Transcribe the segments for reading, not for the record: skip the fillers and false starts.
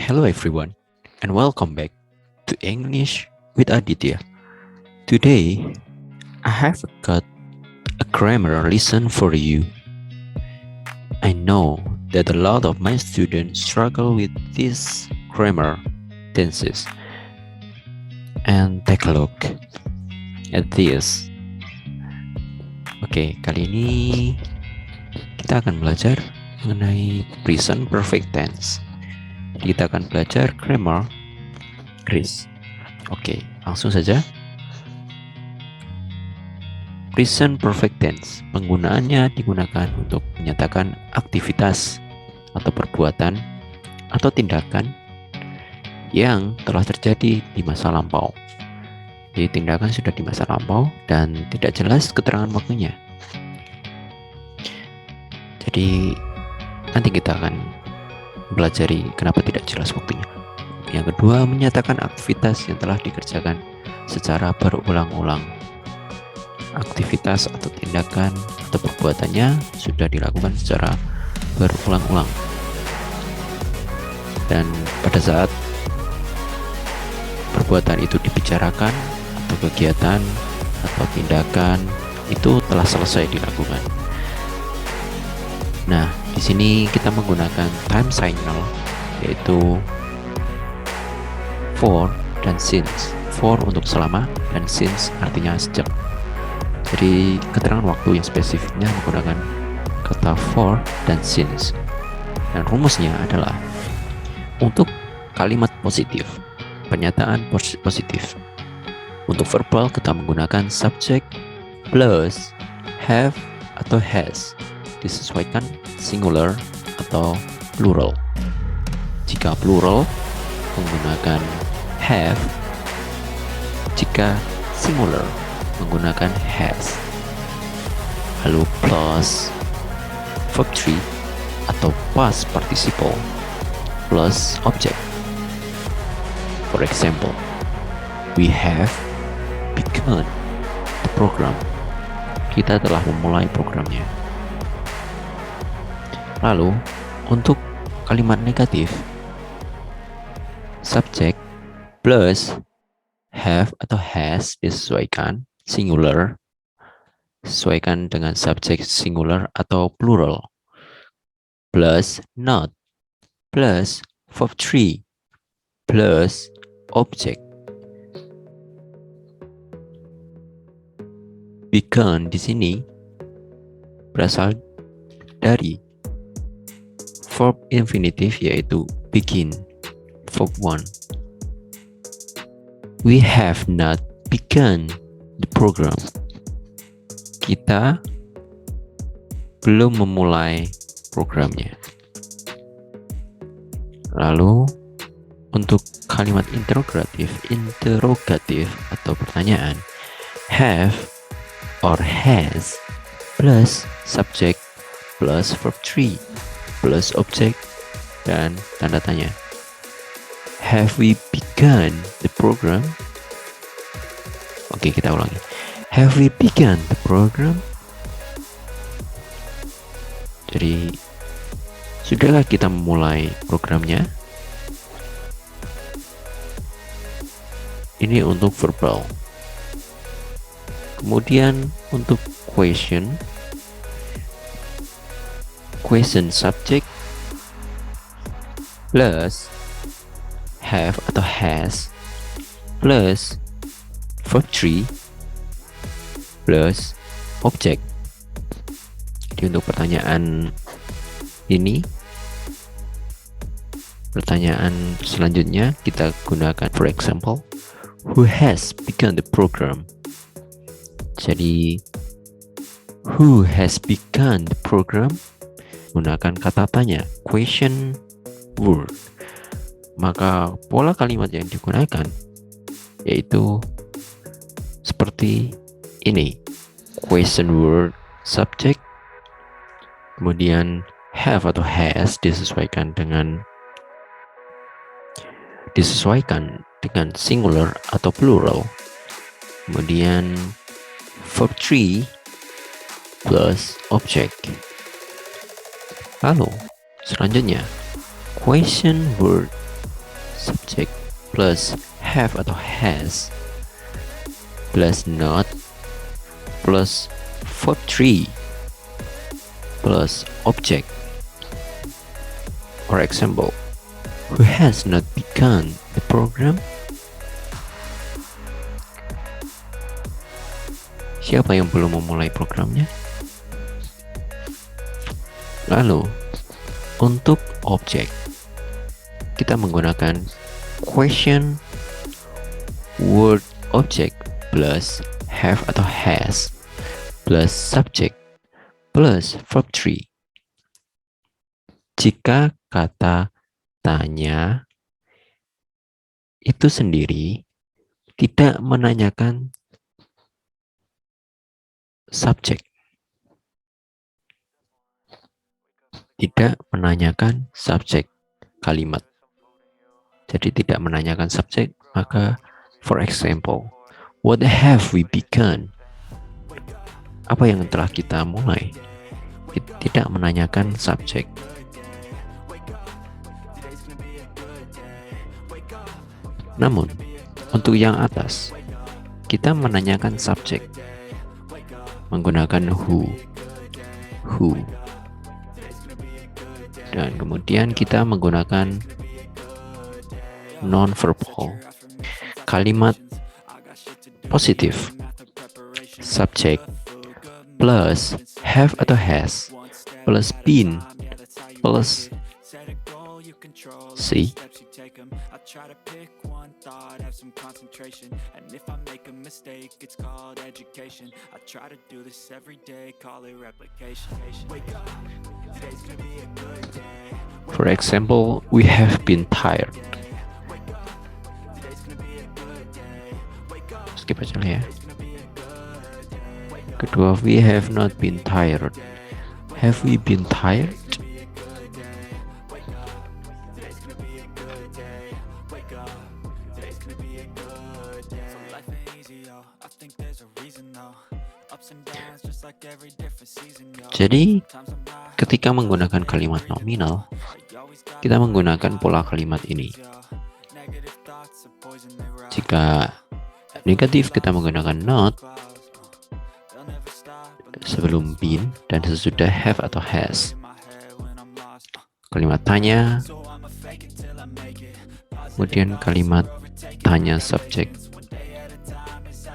Hello everyone, and welcome back to English with Aditya. Today, I have got a grammar lesson for you. I know that a lot of my students struggle with these grammar tenses. And take a look at this. Oke, kali ini kita akan belajar mengenai present perfect tense. Kita akan belajar grammar Inggris. Oke, langsung saja. Present perfect tense, penggunaannya digunakan untuk menyatakan aktivitas atau perbuatan atau tindakan yang telah terjadi di masa lampau. Jadi tindakan sudah di masa lampau dan tidak jelas keterangan waktunya. Jadi nanti kita akan belajari kenapa tidak jelas waktunya. Yang kedua, menyatakan aktivitas yang telah dikerjakan secara berulang-ulang. Aktivitas atau tindakan atau perbuatannya sudah dilakukan secara berulang-ulang. Dan pada saat perbuatan itu dibicarakan atau kegiatan atau tindakan itu telah selesai dilakukan. Nah, di sini kita menggunakan time signal, yaitu for dan since. For untuk selama dan since artinya sejak. Jadi keterangan waktu yang spesifiknya menggunakan kata for dan since. Dan rumusnya adalah untuk kalimat positif, pernyataan positif. Untuk verbal kita menggunakan subject plus have atau has, disesuaikan singular atau plural. Jika plural menggunakan have, jika singular menggunakan has. Lalu plus verb 3 atau past participle plus object. For example, we have begun the program. Kita telah memulai programnya. Lalu, untuk kalimat negatif, subject plus have atau has disesuaikan singular, sesuaikan dengan subjek singular atau plural, plus not, plus verb 3, plus object. Begun di sini berasal dari verb infinitive yaitu begin, verb 1. We have not begun the program. Kita belum memulai programnya. Lalu untuk kalimat interrogatif atau pertanyaan, have or has plus subject plus verb 3 plus object dan tanda tanya. Have we begun the program? Oke, kita ulangi. Have we begun the program? Jadi, sudahkah kita memulai programnya? Ini untuk verbal. Kemudian untuk question subject plus have atau has plus verb 3 plus object. Jadi untuk pertanyaan ini, pertanyaan selanjutnya kita gunakan for example, who has begun the program. Jadi who has begun the program gunakan kata tanya, question word. Maka pola kalimat yang digunakan yaitu seperti ini. Question word subject, kemudian have atau has disesuaikan dengan singular atau plural, kemudian verb 3 plus object. Lalu selanjutnya question word subject plus have atau has plus not plus verb 3 plus object. For example, who has not begun the program? Siapa yang belum memulai programnya? Lalu, untuk objek, kita menggunakan question word object plus have atau has plus subject plus verb 3. Jika kata tanya itu sendiri tidak menanyakan subjek, tidak menanyakan subjek kalimat, jadi tidak menanyakan subjek, maka for example, what have we begun? Apa yang telah kita mulai? Tidak menanyakan subjek. Namun, untuk yang atas, kita menanyakan subjek menggunakan who. Dan kemudian kita menggunakan non-verbal, kalimat positif, subject plus have atau has plus been plus see. For example, we have been tired. Skip aja lah ya. Kedua, we have not been tired. Have we been tired? Jadi, ketika menggunakan kalimat nominal, kita menggunakan pola kalimat ini. Jika negatif, kita menggunakan not sebelum been dan sesudah have atau has. Kalimat tanya, kemudian kalimat tanya subjek,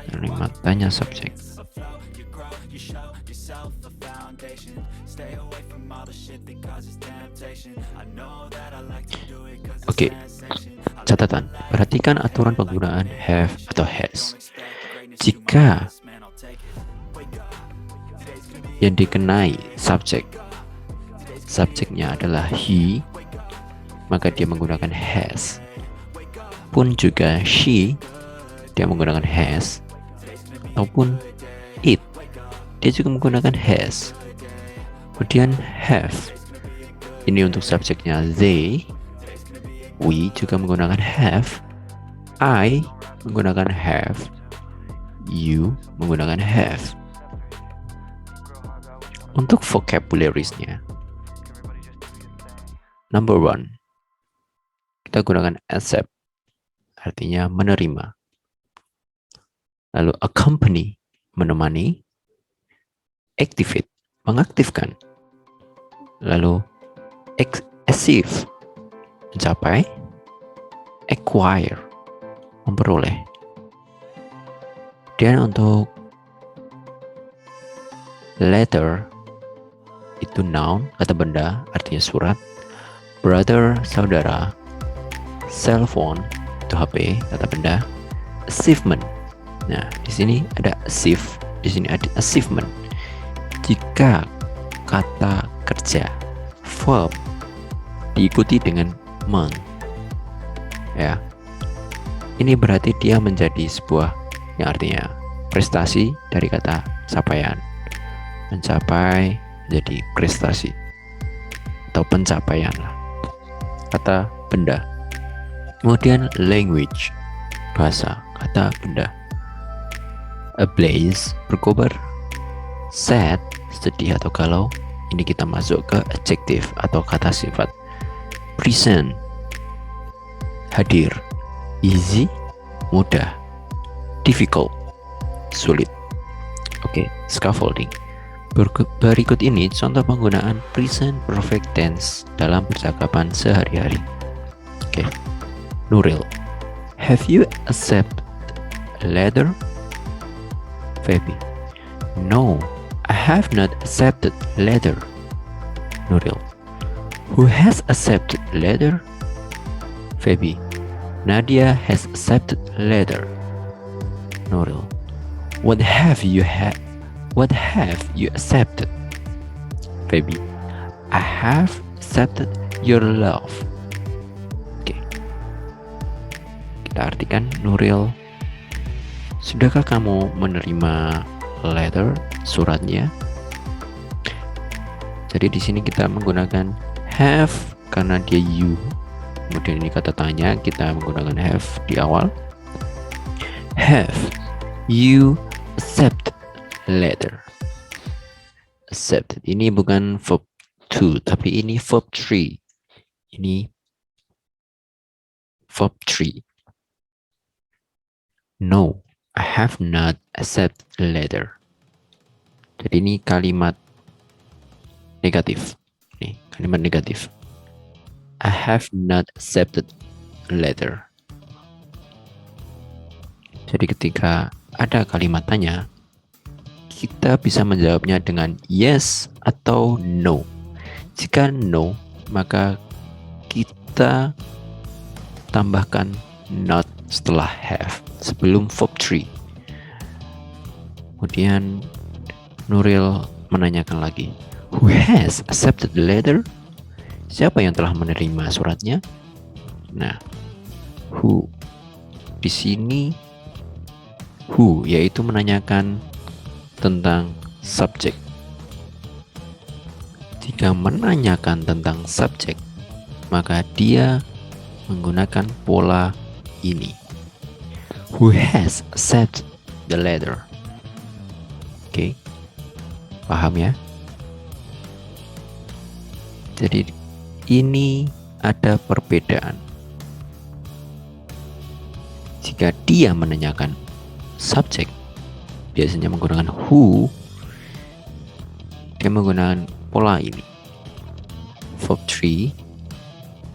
kalimat tanya subjek. Oke, catatan, perhatikan aturan penggunaan have atau has. Jika yang dikenai subjeknya adalah he, maka dia menggunakan has. Pun juga she, dia menggunakan has. Ataupun it, dia juga menggunakan has. Kemudian have, ini untuk subjeknya they. We juga menggunakan have. I menggunakan have. You menggunakan have. Untuk vocabularies-nya, number 1, kita gunakan accept, artinya menerima. Lalu accompany, menemani. Activate, mengaktifkan. Lalu achieve, mencapai. Acquire, memperoleh. Dan untuk letter, itu noun, kata benda, artinya surat. Brother, saudara. Cell phone, itu HP, kata benda. Achievement, nah di sini ada achieve, di sini ada achievement. Jika kata kerja verb diikuti dengan meng, ya, ini berarti dia menjadi sebuah yang artinya prestasi dari kata capaian. Mencapai jadi prestasi atau pencapaian lah, kata benda. Kemudian language, bahasa, kata benda. Ablaze, berkobar. Sad, sedih atau galau. Ini kita masuk ke adjective atau kata sifat. Present, hadir. Easy, mudah. Difficult, sulit. Oke, scaffolding. Berikut ini contoh penggunaan present perfect tense dalam percakapan sehari-hari. Oke, Nuril, have you accepted a letter? Feby, no, I have not accepted a letter. Nuril, who has accepted a letter? Feby, Nadia has accepted a letter. Nuril, what have you accepted? Feby, I have accepted your love. Oke, kita artikan. Nuril, sudahkah kamu menerima letter, suratnya? Jadi di sini kita menggunakan have karena dia you. Kemudian ini kata tanya, kita menggunakan have di awal. Have you accepted letter? Accepted ini bukan verb 2, tapi ini verb 3. Ini verb 3. No, I have not accepted letter. Jadi ini kalimat negatif. Nih, kalimat negatif. I have not accepted letter. Jadi ketika ada kalimat tanya, kita bisa menjawabnya dengan yes atau no. Jika no, maka kita tambahkan not setelah have, sebelum verb 3. Kemudian Nuril menanyakan lagi, who has accepted the letter? Siapa yang telah menerima suratnya? Nah, who di sini, who yaitu menanyakan tentang subjek. Jika menanyakan tentang subjek, maka dia menggunakan pola ini. Who has accepted the letter? Oke, paham ya? Jadi ini ada perbedaan. Jika dia menanyakan subjek, biasanya menggunakan who, dia menggunakan pola ini. Verb 3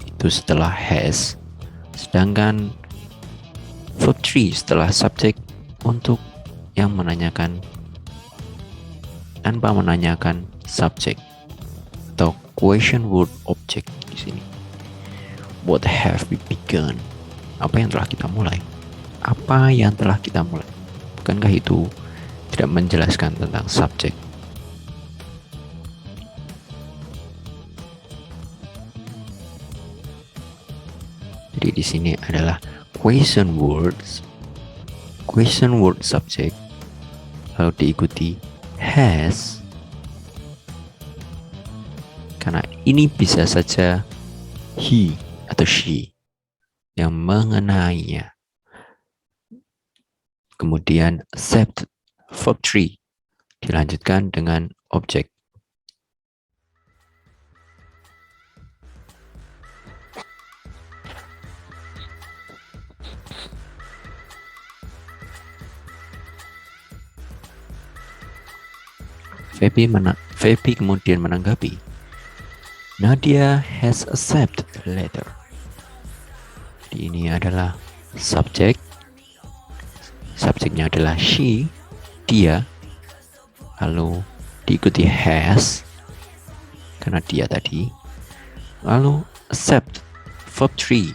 itu setelah has, sedangkan verb 3 setelah subjek untuk yang menanyakan tanpa menanyakan subjek atau question word object di sini. What have we begun? Apa yang telah kita mulai? Apa yang telah kita mulai? Bukankah itu tidak menjelaskan tentang subjek? Jadi di sini adalah question words subject, lalu diikuti has, karena ini bisa saja he atau she yang mengenainya. Kemudian accept, verb 3 dilanjutkan dengan objek. Feby kemudian menanggapi, Nadia has accepted the letter. Jadi ini adalah subjek. Subjeknya adalah she, dia. Lalu diikuti has, karena dia tadi. Lalu accept, verb 3.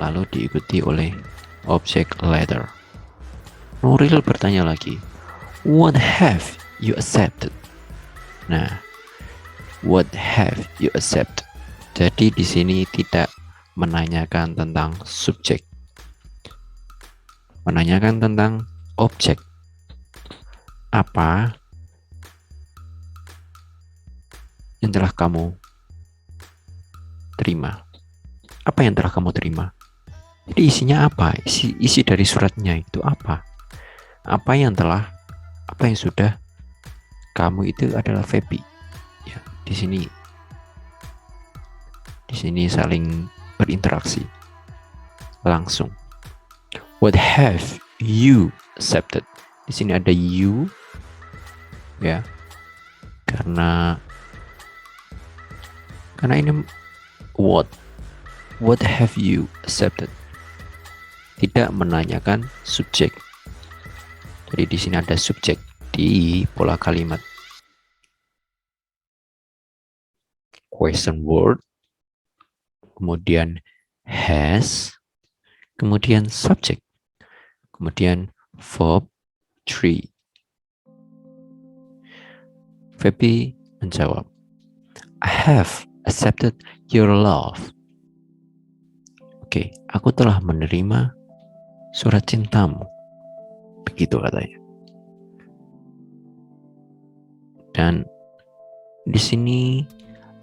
Lalu diikuti oleh objek letter. Nuril bertanya lagi, what have you accepted? Nah, what have you accepted? Jadi di sini tidak menanyakan tentang subjek, menanyakan tentang objek. Apa yang telah kamu terima? Apa yang telah kamu terima? Jadi isinya apa? Isi dari suratnya itu apa? Apa yang sudah kamu itu adalah Feby. Ya, di sini saling berinteraksi langsung. What have you accepted? Di sini ada you, ya, karena ini what have you accepted, tidak menanyakan subjek. Jadi di sini ada subjek di pola kalimat. Question word, kemudian has, kemudian subject, kemudian verb 3. Feby menjawab, I have accepted your love. Oke, aku telah menerima surat cintamu. Begitu katanya. Dan di sini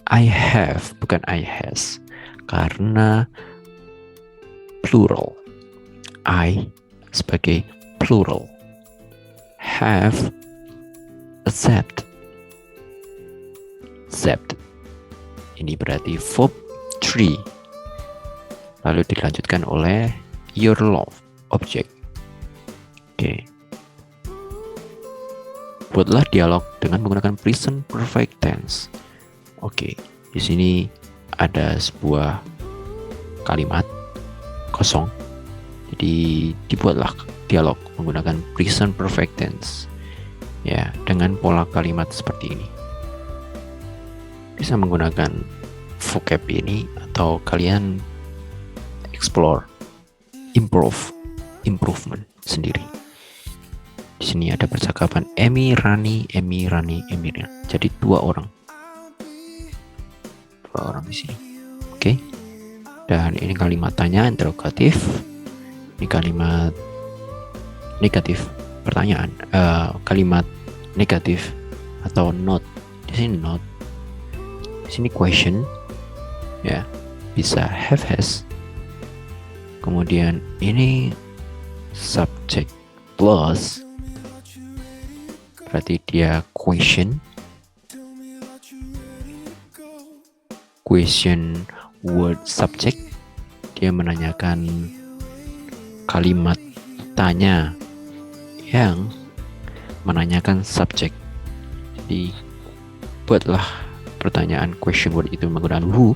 I have bukan I has, karena plural. I sebagai plural. Have accept. Ini berarti verb 3. Lalu dilanjutkan oleh your love, object. Oke. Buatlah dialog dengan menggunakan present perfect tense. Oke, di sini ada sebuah kalimat kosong. Jadi dibuatlah dialog menggunakan present perfect tense. Ya, dengan pola kalimat seperti ini. Bisa menggunakan vocab ini atau kalian explore, improvement sendiri. Di sini ada percakapan Emi Rani. Jadi dua orang di sini. Oke. Dan ini kalimat tanya interrogatif. Ini kalimat negatif pertanyaan. Kalimat negatif atau not. Di sini not. Di sini question, ya, bisa have has. Kemudian ini subject plus, berarti dia question word subject, dia menanyakan kalimat tanya yang menanyakan subject. Jadi buatlah pertanyaan question word itu menggunakan who,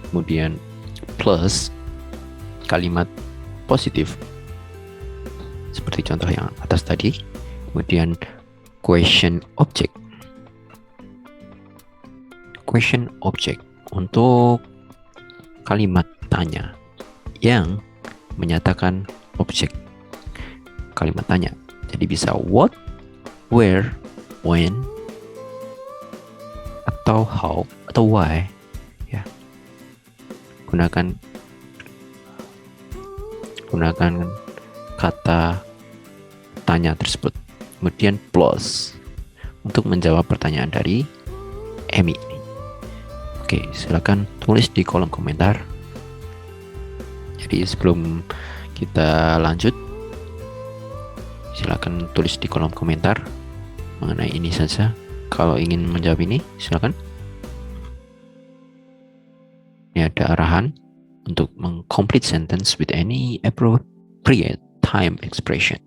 kemudian plus kalimat positif seperti contoh yang atas tadi, kemudian question object untuk kalimat tanya yang menyatakan objek kalimat tanya. Jadi bisa what, where, when, atau how, atau why, ya. Gunakan kata tanya tersebut. Kemudian plus untuk menjawab pertanyaan dari Emi ini. Oke, silakan tulis di kolom komentar. Jadi sebelum kita lanjut, silakan tulis di kolom komentar mengenai ini saja. Kalau ingin menjawab ini, silakan. Ini ada arahan untuk complete sentence with any appropriate time expression.